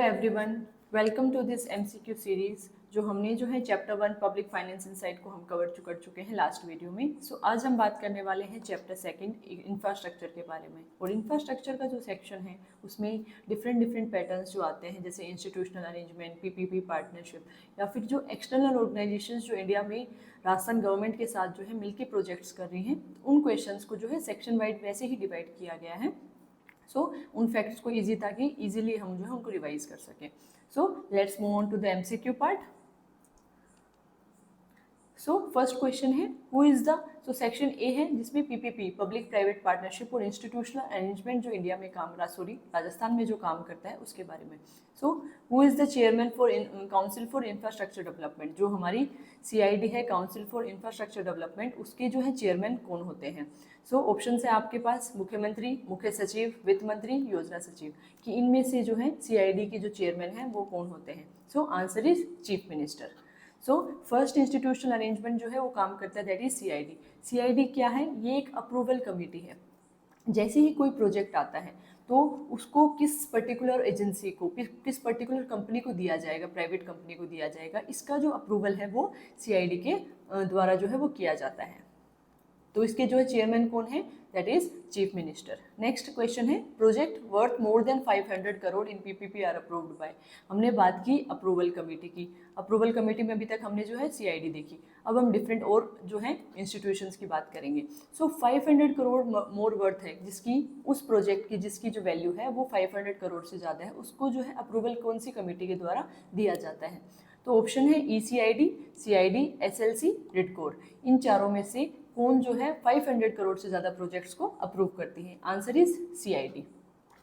Everyone, welcome to this MCQ series. जो है chapter 1 public finance insight को हम कवर कर चुके हैं लास्ट वीडियो में। आज हम बात करने वाले हैं चैप्टर 2 इंफ्रास्ट्रक्चर के बारे में। और इंफ्रास्ट्रक्चर का जो सेक्शन है उसमें डिफरेंट पैटर्न्स जो आते हैं, जैसे इंस्टीट्यूशनल अरेंजमेंट, पीपीपी पार्टनरशिप, या फिर जो एक्सटर्नल ऑर्गेनाइजेशंस जो इंडिया में राजस्थान गवर्नमेंट के साथ जो है मिलकर प्रोजेक्ट्स कर रही हैं, उन क्वेश्चंस को जो है सेक्शन वाइज वैसे ही डिवाइड किया गया है। उन फैक्ट्स को ताकि इजीली हम जो है उनको रिवाइज कर सकें। Let's move on to the MCQ part. First question है who is the, section A है जिसमें पीपीपी पब्लिक प्राइवेट पार्टनरशिप और इंस्टीट्यूशनल अरेंजमेंट जो इंडिया में राजस्थान में जो काम करता है उसके बारे में। Who is the chairman for council for infrastructure development, जो हमारी सीआईडी है काउंसिल फॉर इंफ्रास्ट्रक्चर डेवलपमेंट, उसके जो है चेयरमैन कौन होते हैं। ऑप्शन है आपके पास मुख्यमंत्री, मुख्य सचिव, वित्त मंत्री, योजना सचिव, कि इनमें से जो है सीआईडी के जो चेयरमैन हैं वो कौन होते हैं। Answer is chief minister. First institutional arrangement जो है वो काम करता है, दैट इज सीआईडी। सीआईडी क्या है? ये एक अप्रूवल कमेटी है। जैसे ही कोई प्रोजेक्ट आता है तो उसको किस पर्टिकुलर एजेंसी को, किस पर्टिकुलर कंपनी को दिया जाएगा, प्राइवेट कंपनी को दिया जाएगा, इसका जो अप्रूवल है वो सीआईडी के द्वारा जो है वो किया जाता है। तो इसके जो है चेयरमैन कौन है? That is chief minister. Next question है project worth more than 500 crore in PPP are approved by. हमने बात की अप्रूवल कमेटी की। अप्रूवल कमेटी में अभी तक हमने जो है सीआईडी देखी। अब हम डिफरेंट और जो है इंस्टीट्यूशंस की बात करेंगे। 500 करोड़ मोर वर्थ है, जिसकी उस प्रोजेक्ट की जिसकी जो वैल्यू है वो 500 करोड़ से ज़्यादा है, उसको जो है अप्रूवल कौन सी कमेटी के द्वारा दिया जाता है। तो ऑप्शन है ईसीआईडी, सीआईडी, एसएलसी, रिडकोर। इन चारों में से कौन जो है 500 करोड़ से ज़्यादा प्रोजेक्ट्स को अप्रूव करती है? Answer is CID.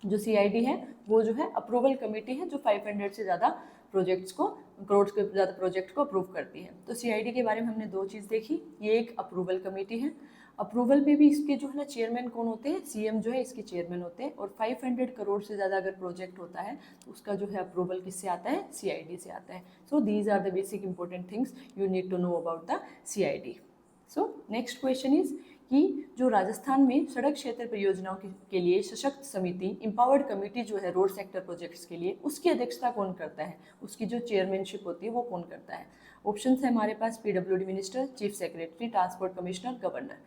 जो सीआईडी है वो जो है अप्रूवल कमेटी है जो 500 से ज़्यादा प्रोजेक्ट्स को, करोड़ से ज़्यादा प्रोजेक्ट को अप्रूव करती है। तो सीआईडी के बारे में हमने दो चीज़ देखी, ये एक अप्रूवल कमेटी है। अप्रूवल में भी इसके जो है ना चेयरमैन कौन होते हैं? सीएम जो है इसके चेयरमैन होते हैं। और 500 करोड़ से ज़्यादा अगर प्रोजेक्ट होता है तो उसका जो है अप्रूवल किससे आता है? सीआईडी से आता है। These are the basic important things you need to know about the CID. Next question is कि जो राजस्थान में सड़क क्षेत्र परियोजनाओं के लिए सशक्त समिति, एम्पावर्ड कमेटी जो है रोड सेक्टर प्रोजेक्ट्स के लिए, उसकी अध्यक्षता कौन करता है? उसकी जो चेयरमैनशिप होती है वो कौन करता है? ऑप्शंस है हमारे पास PWD minister, chief secretary, transport commissioner, governor.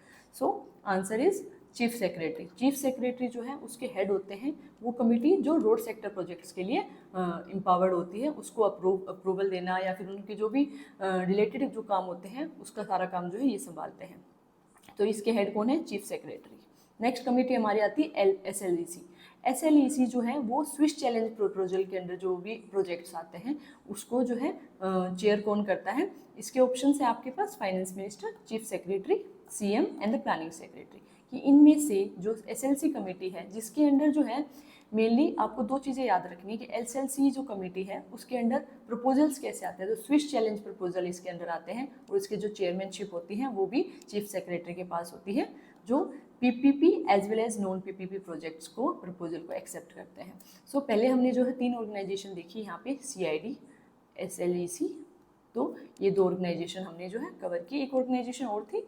Answer is chief secretary. Chief secretary जो है उसके हेड होते हैं वो कमेटी जो रोड सेक्टर प्रोजेक्ट्स के लिए एम्पावर्ड होती है, उसको अप्रूवल देना या फिर उनके जो भी रिलेटेड जो काम होते हैं उसका सारा काम जो है ये संभालते हैं। तो इसके हेड कौन है? Chief secretary. नेक्स्ट कमेटी हमारी आती है एसएलईसी। एसएलईसी जो है वो स्विस चैलेंज प्रपोजल के अंदर जो भी प्रोजेक्ट्स आते हैं उसको जो है चेयर कौन करता है? इसके ऑप्शन है आपके पास finance minister, chief secretary, CM and the planning secretary. कि इनमें से जो एसएलसी कमेटी है जिसके अंडर जो है मेनली आपको दो चीज़ें याद रखनी है कि एसएलसी जो कमेटी है उसके अंडर प्रपोजल्स कैसे आते हैं, तो स्विस चैलेंज प्रपोजल इसके अंडर आते हैं और इसके जो चेयरमैनशिप होती है वो भी चीफ सेक्रेटरी के पास होती है, जो PPP as well as non PPP projects को, प्रपोजल को एक्सेप्ट करते हैं। पहले हमने जो है तीन ऑर्गेनाइजेशन देखी यहाँ पे, सीआईडी, एसएलईसी, तो ये दो ऑर्गेनाइजेशन हमने जो है कवर की। एक ऑर्गेनाइजेशन और थी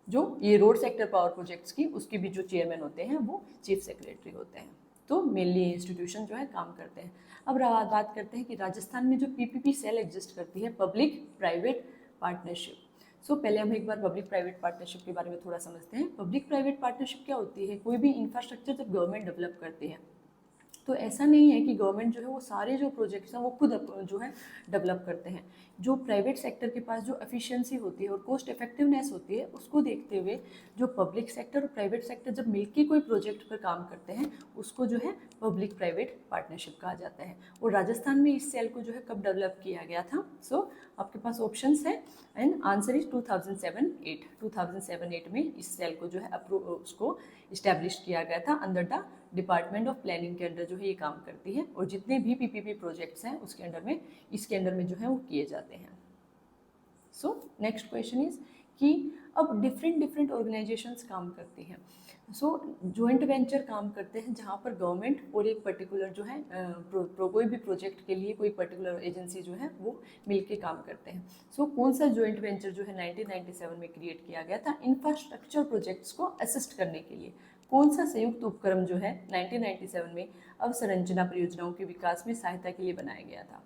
जो ये रोड सेक्टर पावर प्रोजेक्ट्स की, उसके भी जो चेयरमैन होते हैं वो चीफ सेक्रेटरी होते हैं। तो मेनली इंस्टीट्यूशन जो है काम करते हैं। अब बात करते हैं कि राजस्थान में जो पीपीपी सेल एग्जिस्ट करती है, पब्लिक प्राइवेट पार्टनरशिप। पहले हम एक बार पब्लिक प्राइवेट पार्टनरशिप के बारे में थोड़ा समझते हैं। पब्लिक प्राइवेट पार्टनरशिप क्या होती है? कोई भी इंफ्रास्ट्रक्चर जब गवर्नमेंट डेवलप करती है तो ऐसा नहीं है कि गवर्नमेंट जो है वो सारे जो प्रोजेक्ट्स हैं वो खुद जो है डेवलप करते हैं। जो प्राइवेट सेक्टर के पास जो एफिशिएंसी होती है और कॉस्ट इफेक्टिवनेस होती है उसको देखते हुए जो पब्लिक सेक्टर और प्राइवेट सेक्टर जब मिलकर कोई प्रोजेक्ट पर काम करते हैं उसको जो है पब्लिक प्राइवेट पार्टनरशिप कहा जाता है। और राजस्थान में इस सेल को जो है कब डेवलप किया गया था? आपके पास ऑप्शंस है एंड आंसर इज 2007-8। 2007-8 में इस सेल को जो है उसको इस्टेब्लिश किया गया था under the department of planning के अंडर जो है ये काम करती है। और जितने भी पीपीपी प्रोजेक्ट्स हैं उसके अंडर में, इसके अंडर में जो है वो किए जाते हैं। नेक्स्ट क्वेश्चन इज कि अब डिफरेंट ऑर्गेनाइजेशंस काम करती हैं। जॉइंट वेंचर काम करते हैं जहाँ पर गवर्नमेंट और एक पर्टिकुलर जो है कोई भी प्रोजेक्ट के लिए कोई पर्टिकुलर एजेंसी जो है वो मिलके काम करते हैं। कौन सा जॉइंट वेंचर जो है 1997 में क्रिएट किया गया था इंफ्रास्ट्रक्चर प्रोजेक्ट्स को असिस्ट करने के लिए? कौन सा संयुक्त उपक्रम जो है 1997 में अवसंरचना परियोजनाओं के विकास में सहायता के लिए बनाया गया था?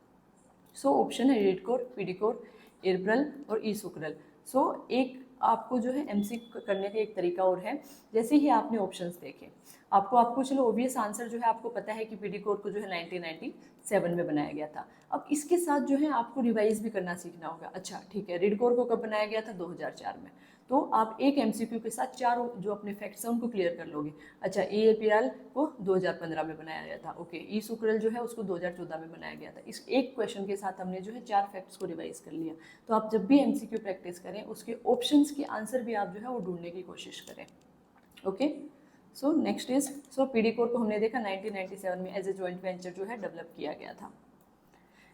सो ऑप्शन है रेडकोर, पीडीकोर, एरप्रल और ई सुकरल। सो एक आपको जो है एमसीक्यू करने का एक तरीका और है, जैसे ही आपने ऑप्शंस देखे आपको चलो ऑब्वियस आंसर जो है आपको पता है कि पीडीकोर को जो है 1997 में बनाया गया था। अब इसके साथ जो है आपको रिवाइज भी करना सीखना होगा। अच्छा ठीक है, रेडकोर को कब बनाया गया था? 2004 में। तो आप एक एमसीक्यू के साथ चारों जो अपने फैक्ट्स हैं उनको क्लियर कर लोगे। अच्छा, एएपीआर को 2015 में बनाया गया था, ओके। ई सुकरल जो है उसको 2014 में बनाया गया था। इस एक क्वेश्चन के साथ हमने जो है 4 फैक्ट्स को रिवाइज कर लिया। तो आप जब भी एमसीक्यू प्रैक्टिस करें उसके ऑप्शंस के आंसर भी आप जो है वो ढूंढने की कोशिश करें, okay. So next is, so PDCOR को हमने देखा 1997 में एज ए जॉइंट वेंचर जो है डेवलप किया गया था।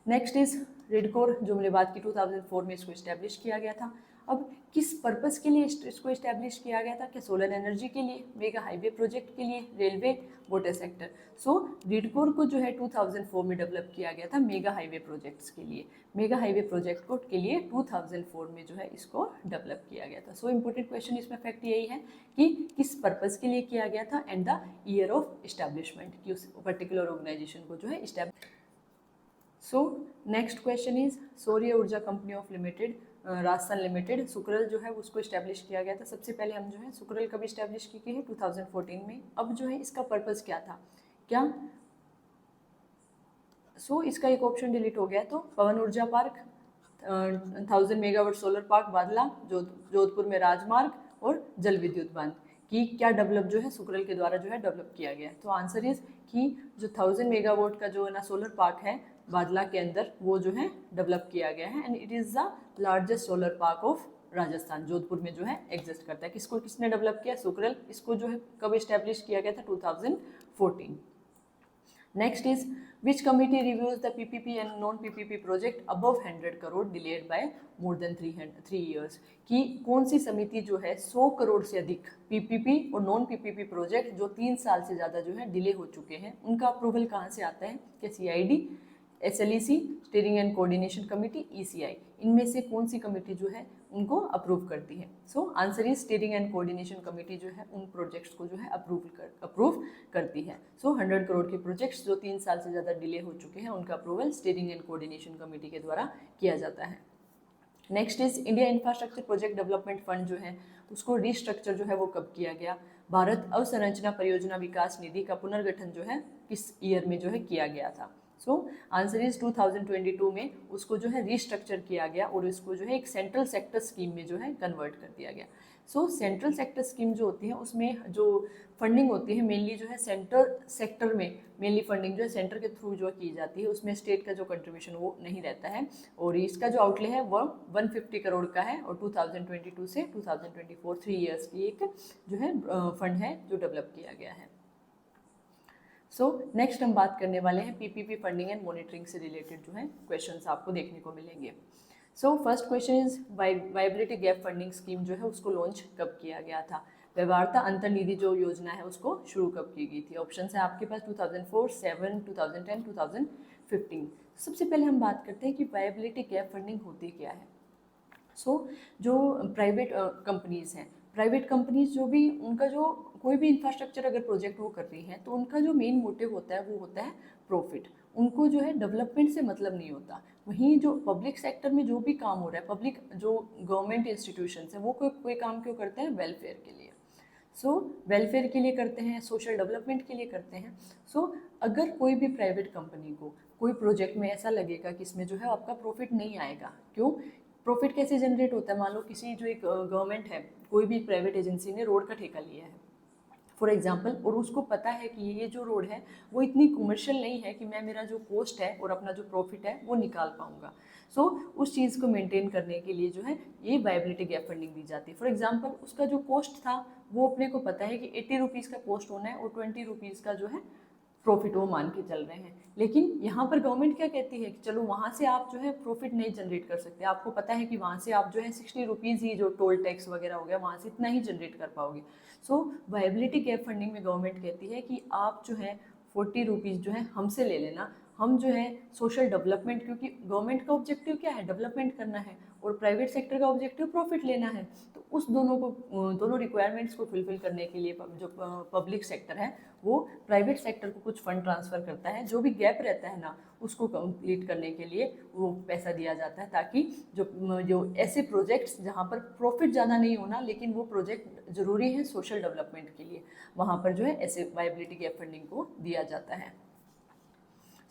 नेक्स्ट इज रेडकोर, जो मैंने बात की 2004 में इसको इस्टेब्लिश किया गया था। अब किस पर्पस के लिए इसको इस्टेब्लिश किया गया था? क्या सोलर एनर्जी के लिए, मेगा हाईवे प्रोजेक्ट के लिए, रेलवे, वाटर सेक्टर? सो रेडकोर को जो है 2004 में डेवलप किया गया था मेगा हाईवे प्रोजेक्ट्स के लिए। मेगा हाईवे प्रोजेक्ट को के लिए 2004 में जो है इसको डेवलप किया गया था। सो इम्पोर्टेंट क्वेश्चन इसमें फैक्ट यही है कि किस पर्पस के लिए किया गया था and the year of establishment, कि उस पर्टिकुलर ऑर्गेनाइजेशन को जो है establish. So next question is Saurya Urja company of limited, Rajasthan limited, सुकरल जो है उसको इस्टेब्लिश किया गया था। सबसे पहले हम जो है सुकरल कब इस्टेब्लिश की गई है? 2014 में। अब जो है इसका पर्पस क्या था? क्या सो इसका एक ऑप्शन डिलीट हो गया। तो पवन ऊर्जा पार्क, 1000 मेगावाट सोलर पार्क बादला, जोधपुर में राजमार्ग और जल विद्युत बांध की क्या डेवलप जो है सुकरल के द्वारा जो है डेवलप किया गया है। तो आंसर इज कि जो 1000 मेगावाट का जो है ना सोलर पार्क है बादला के अंदर, वो जो है डेवलप किया गया है and it is the largest solar park of Rajasthan, Jodhpur में जो है एग्जिस्ट करता है। किसने डेवलप किया? सुकरल। इसको जो है कब इस्टेब्लिश किया गया था? 2014। Next is, which committee reviews the PPP and non-PPP project above 100 crore delayed by more than 3 years? कि कौन सी समिति जो है 100 करोड़ से अधिक PPP और नॉन PPP प्रोजेक्ट जो 3 साल से ज़्यादा जो है डिले हो चुके हैं, उनका अप्रूवल कहाँ से आता है? क्या CID, SLEC, steering and coordination committee, ECI, इनमें से कौन सी कमेटी जो है उनको अप्रूव करती है? So answer is steering and coordination committee जो है उन प्रोजेक्ट्स को जो है अप्रूव करती है। सो 100 करोड़ के प्रोजेक्ट्स जो 3 साल से ज़्यादा डिले हो चुके हैं उनका approval steering and coordination committee के द्वारा किया जाता है। Next is India infrastructure project development fund जो है उसको रिस्ट्रक्चर जो है वो कब किया गया? भारत अवसंरचना परियोजना विकास निधि का पुनर्गठन जो है किस ईयर में जो है किया गया था? सो आंसर इज 2022 में उसको जो है रिस्ट्रक्चर किया गया और इसको जो है एक सेंट्रल सेक्टर स्कीम में जो है कन्वर्ट कर दिया गया। सो सेंट्रल सेक्टर स्कीम जो होती है उसमें जो फंडिंग होती है मेनली जो है सेंट्रल सेक्टर में मेनली फंडिंग जो है सेंटर के थ्रू जो की जाती है, उसमें स्टेट का जो कंट्रीब्यूशन वो नहीं रहता है और इसका जो आउटले है वो 150 करोड़ का है और 2022 से 2024 3 ईयर्स की एक जो है फंड है जो डेवलप किया गया है। सो नेक्स्ट हम बात करने वाले हैं पीपीपी फंडिंग एंड मॉनिटरिंग से रिलेटेड जो है क्वेश्चंस आपको देखने को मिलेंगे। So first question is viability gap funding scheme जो है उसको लॉन्च कब किया गया था? व्यवहार्यता अंतर्निधि जो योजना है उसको शुरू कब की गई थी? ऑप्शन है आपके पास 2004, 7, 2010, 2015। सबसे पहले हम बात करते हैं कि वायबिलिटी गैप फंडिंग होती क्या है। सो जो प्राइवेट कंपनीज हैं, प्राइवेट कंपनीज जो भी उनका जो कोई भी इंफ्रास्ट्रक्चर अगर प्रोजेक्ट वो कर रही हैं तो उनका जो मेन मोटिव होता है वो होता है प्रॉफिट। उनको जो है डेवलपमेंट से मतलब नहीं होता। वहीं जो पब्लिक सेक्टर में जो भी काम हो रहा है, पब्लिक जो गवर्नमेंट इंस्टीट्यूशंस हैं वो कोई काम क्यों करते हैं? वेलफेयर के लिए। सो वेलफेयर के लिए करते हैं, सोशल डेवलपमेंट के लिए करते हैं। सो अगर कोई भी प्राइवेट कंपनी को कोई प्रोजेक्ट में ऐसा लगेगा कि इसमें जो है आपका प्रॉफिट नहीं आएगा, क्यों? प्रॉफिट कैसे जनरेट होता है? मान लो किसी जो एक गवर्नमेंट है, कोई भी प्राइवेट एजेंसी ने रोड का ठेका लिया है फॉर एग्जांपल, और उसको पता है कि ये जो रोड है वो इतनी कमर्शियल नहीं है कि मैं मेरा जो कॉस्ट है और अपना जो प्रॉफिट है वो निकाल पाऊंगा। सो उस चीज़ को मेंटेन करने के लिए जो है ये वायबिलिटी गैप फंडिंग दी जाती है। फॉर एग्जांपल उसका जो कॉस्ट था वो अपने को पता है कि 80 रुपीज़ का कॉस्ट होना है और 20 रुपीज़ का जो है प्रॉफिट वो मान के चल रहे हैं। लेकिन यहाँ पर गवर्नमेंट क्या कहती है कि चलो वहाँ से आप जो है प्रॉफिट नहीं जनरेट कर सकते, आपको पता है कि वहाँ से आप जो है 60 रुपीज़ ही जो टोल टैक्स वगैरह हो गया वहाँ से इतना ही जनरेट कर पाओगे। सो वायबिलिटी गैप फंडिंग में गवर्नमेंट कहती है कि आप जो है 40 रुपीज़ जो है हमसे ले लेना, हम जो है सोशल डेवलपमेंट, क्योंकि गवर्नमेंट का ऑब्जेक्टिव क्या है, डेवलपमेंट करना है, और प्राइवेट सेक्टर का ऑब्जेक्टिव प्रॉफिट लेना है, तो उस दोनों रिक्वायरमेंट्स को फुलफिल करने के लिए जो पब्लिक सेक्टर है वो प्राइवेट सेक्टर को कुछ फंड ट्रांसफ़र करता है, जो भी गैप रहता है ना उसको कंप्लीट करने के लिए वो पैसा दिया जाता है, ताकि जो ऐसे प्रोजेक्ट्स जहाँ पर प्रॉफिट ज़्यादा नहीं होना लेकिन वो प्रोजेक्ट ज़रूरी है सोशल डेवलपमेंट के लिए, वहाँ पर जो है ऐसे वायबिलिटी गैप फंडिंग को दिया जाता है।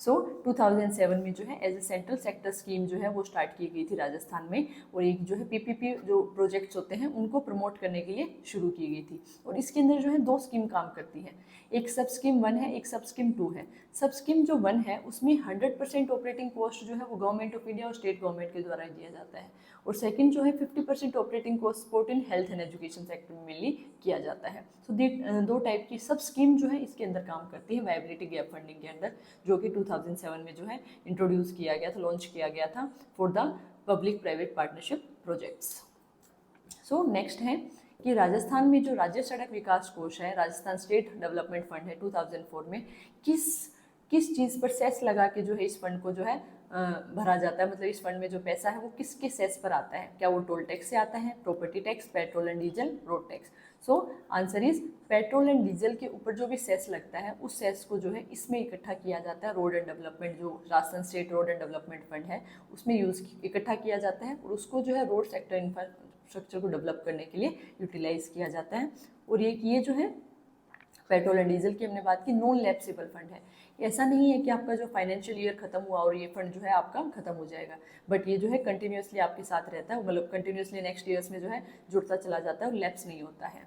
सो 2007 में जो है as a central sector scheme जो है वो स्टार्ट की गई थी राजस्थान में, और एक जो है पीपीपी जो प्रोजेक्ट्स होते हैं उनको प्रमोट करने के लिए शुरू की गई थी। और इसके अंदर जो है 2 स्कीम काम करती है, एक सब स्कीम 1 है, एक सब स्कीम 2 है। सब स्कीम जो 1 है उसमें 100% ऑपरेटिंग कॉस्ट जो है वो गवर्नमेंट ऑफ इंडिया और स्टेट गवर्नमेंट के द्वारा दिया जाता है, और सेकंड जो है 50% operating cost support in health and education sector में मेनली किया जाता है। सो 2 टाइप की सब स्कीम जो है इसके अंदर काम करती है वायबिलिटी गैप फंडिंग के अंदर, जो कि 2007 में जो है इंट्रोड्यूस किया गया था, लॉन्च किया गया था for the public private partnership projects. So next है कि राजस्थान में जो राज्य सड़क विकास कोष है, राजस्थान स्टेट डेवलपमेंट फंड है, 2004 में किस चीज़ पर सेस लगा के जो है इस फंड को जो है भरा जाता है, मतलब इस फंड में जो पैसा है वो किसके सेस पर आता है, क्या वो टोल टैक्स से आता है, property tax, petrol and diesel, road tax. So answer is petrol and diesel के ऊपर जो भी सेस लगता है उस सेस को जो है इसमें इकट्ठा किया जाता है, रोड एंड डेवलपमेंट जो Rajasthan state road and development fund है उसमें इकट्ठा किया जाता है, और उसको जो है रोड सेक्टर इंफ्रास्ट्रक्चर को डेवलप करने के लिए यूटिलाइज किया जाता है। और ये जो है पेट्रोल एंड डीजल की हमने बात की, नॉन लैप्सेबल फंड है। ऐसा नहीं है कि आपका जो फाइनेंशियल ईयर खत्म हुआ और ये फंड जो है आपका खत्म हो जाएगा, बट ये जो है कंटिन्यूसली आपके साथ रहता है, मतलब कंटिन्यूसली नेक्स्ट ईयर्स में जो है जुड़ता चला जाता है और लैप्स नहीं होता है।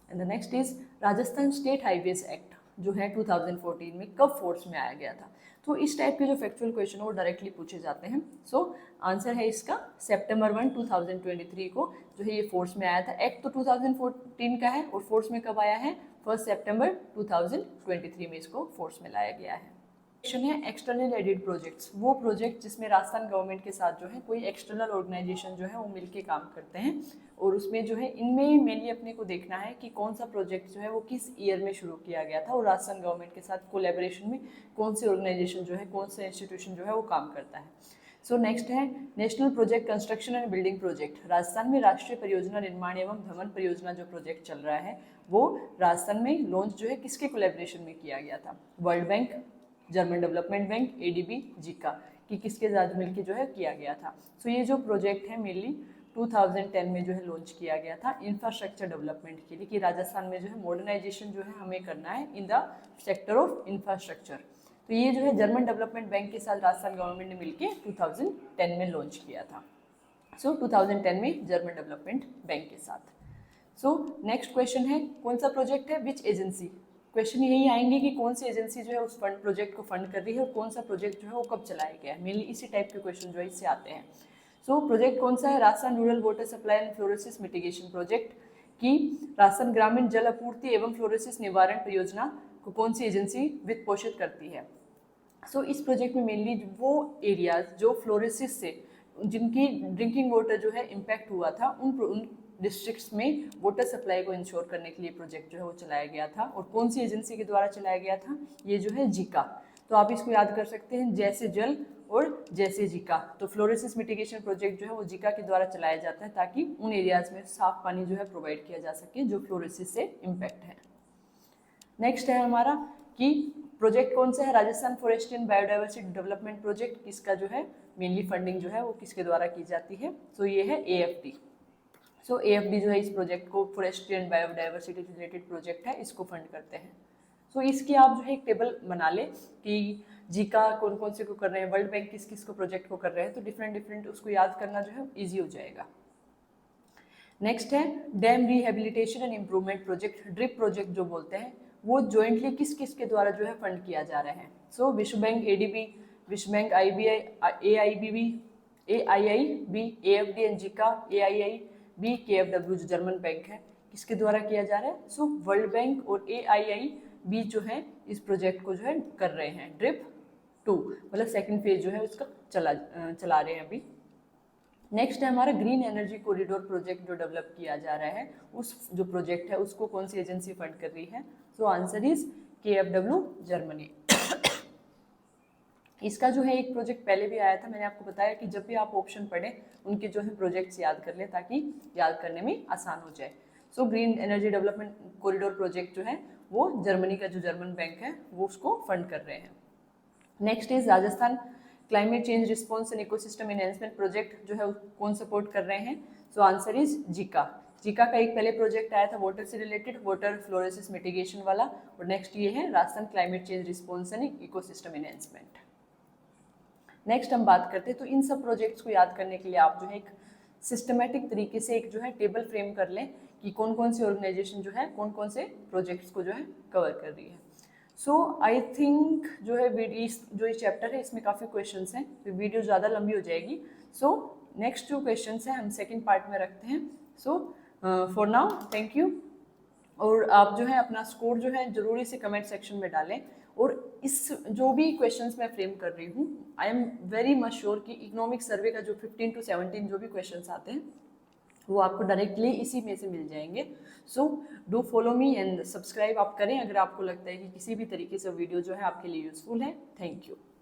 And the next is Rajasthan state highways act जो है 2014 में कब फोर्स में आया गया था। तो इस टाइप के जो फैक्चुअल क्वेश्चन वो डायरेक्टली पूछे जाते हैं। सो आंसर है इसका सितंबर 1, 2023 को जो है ये फोर्स में आया था। एक्ट तो 2014 का है और फोर्स में कब आया है, 1 सितंबर 2023 में इसको फोर्स में लाया गया है। क्वेश्चन है एक्सटर्नल एडेड प्रोजेक्ट्स, वो प्रोजेक्ट जिसमें राजस्थान गवर्नमेंट के साथ जो है कोई एक्सटर्नल ऑर्गेनाइजेशन जो है वो मिलके काम करते हैं, और उसमें जो है इनमें मेनली अपने को देखना है कि कौन सा प्रोजेक्ट जो है वो किस ईयर में शुरू किया गया था और राजस्थान गवर्नमेंट के साथ कोलैबोरेशन में कौन से ऑर्गेनाइजेशन जो है, कौन सा इंस्टीट्यूशन जो है वो काम करता है। सो नेक्स्ट है national project construction and building project. Rajasthan में राष्ट्रीय परियोजना निर्माण एवं भवन परियोजना जो प्रोजेक्ट चल रहा है वो राजस्थान में लॉन्च जो है किसके कोलैबोरेशन में किया गया था, world bank, German development bank, ADB, Zika की किसके साथ मिलकर जो है किया गया था। सो ये जो प्रोजेक्ट है मेनली 2010 में जो है लॉन्च किया गया था इंफ्रास्ट्रक्चर डेवलपमेंट के लिए, कि राजस्थान में जो है मॉडर्नाइजेशन जो है हमें करना है in the sector of infrastructure. तो ये जो है जर्मन डेवलपमेंट बैंक के साथ राजस्थान गवर्नमेंट ने मिलकर 2010 में लॉन्च किया था। सो 2010 में जर्मन डेवलपमेंट बैंक के साथ। सो नेक्स्ट क्वेश्चन है कौन सा प्रोजेक्ट है, विच एजेंसी। क्वेश्चन यही आएंगे कि कौन सी एजेंसी जो है उस फंड प्रोजेक्ट को फंड कर रही है और कौन सा प्रोजेक्ट जो है वो कब चलाया गया है, मेनली इसी टाइप के क्वेश्चन जो है इससे आते हैं। सो प्रोजेक्ट कौन सा है, Rajasthan rural water supply and fluorosis mitigation project की राजस्थान ग्रामीण जल आपूर्ति एवं फ्लोरोसिस निवारण परियोजना को कौन सी एजेंसी वित्त पोषित करती है। सो इस प्रोजेक्ट में मेनली वो एरियाज जो फ्लोरोसिस से जिनकी ड्रिंकिंग वाटर जो है इम्पैक्ट हुआ था उन डिस्ट्रिक्ट्स में वाटर सप्लाई को इंश्योर करने के लिए प्रोजेक्ट जो है वो चलाया गया था, और कौन सी एजेंसी के द्वारा चलाया गया था, ये जो है जीका। तो आप इसको याद कर सकते हैं जैसे जल और जैसे जीका। तो फ्लोरोसिस मिटिगेशन प्रोजेक्ट जो है वो जीका के द्वारा चलाया जाता है ताकि उन एरियाज में साफ पानी जो है प्रोवाइड किया जा सके जो फ्लोरोसिस से इम्पैक्ट है। नेक्स्ट है हमारा कि प्रोजेक्ट कौन सा है, Rajasthan forest and biodiversity development project, किसका जो है मेनली फंडिंग जो है वो किसके द्वारा की जाती है। सो ये है AFD। सो AFD जो है इस प्रोजेक्ट को forestry and biodiversity related project है, इसको फंड करते हैं। सो इसकी आप जो है एक टेबल बना ले कि जीका कौन कौन से को कर रहे हैं, वर्ल्ड बैंक किस किस को प्रोजेक्ट को कर रहे हैं, तो डिफरेंट उसको याद करना जो है ईजी हो जाएगा। नेक्स्ट है dam rehabilitation and improvement project, drip project जो बोलते हैं, वो जॉइंटली किस किस के द्वारा जो है फंड किया जा रहा है। सो विश्व बैंक ADB, विश्व bank IBI, AIIB, AFD and Zika, AIIB, KFW जो जर्मन बैंक है, किसके द्वारा किया जा रहा है। सो वर्ल्ड बैंक और AIIB जो है इस प्रोजेक्ट को जो है कर रहे हैं ड्रिप 2, मतलब सेकंड फेज जो है उसका चला रहे हैं अभी। नेक्स्ट है हमारा ग्रीन एनर्जी कॉरिडोर प्रोजेक्ट जो डेवलप किया जा रहा है, उस जो प्रोजेक्ट है उसको कौन सी एजेंसी फंड कर रही है। So answer is KFW Germany. इसका जो है एक प्रोजेक्ट पहले भी आया था, मैंने आपको बताया कि जब भी आप ऑप्शन पढ़ें उनके जो है प्रोजेक्ट्स याद कर लें ताकि याद करने में आसान हो जाए। So green energy development corridor project जो है वो जर्मनी का जो जर्मन बैंक है वो उसको फंड कर रहे हैं। Next is Rajasthan climate change response and ecosystem enhancement project जो है कौन सपोर्ट कर रहे हैं? So answer is Zika. Zika का एक पहले प्रोजेक्ट आया था वाटर से रिलेटेड, वाटर फ्लोरोसिस मिटिगेशन वाला, और नेक्स्ट ये है Rajasthan climate change response and ecosystem enhancement. Next हम बात करते हैं, तो इन सब प्रोजेक्ट्स को याद करने के लिए आप जो है एक सिस्टमेटिक तरीके से एक जो है टेबल फ्रेम कर लें कि कौन कौन सी ऑर्गेनाइजेशन जो है कौन कौन से प्रोजेक्ट्स को जो है कवर कर रही है। सो आई थिंक जो है जो ये चैप्टर है इसमें काफ़ी क्वेश्चंस हैं, तो वीडियो ज़्यादा लंबी हो जाएगी। सो नेक्स्ट जो क्वेश्चंस हैं हम सेकंड पार्ट में रखते हैं। So for now thank you. और आप जो है अपना स्कोर जो है ज़रूरी से कमेंट सेक्शन में डालें, और इस जो भी क्वेश्चंस मैं फ्रेम कर रही हूँ I am very much sure कि इकोनॉमिक सर्वे का जो 15 to 17 जो भी क्वेश्चंस आते हैं वो आपको डायरेक्टली इसी में से मिल जाएंगे। So do follow me and subscribe आप करें अगर आपको लगता है कि किसी भी तरीके से वीडियो जो है आपके लिए यूजफुल है। Thank you.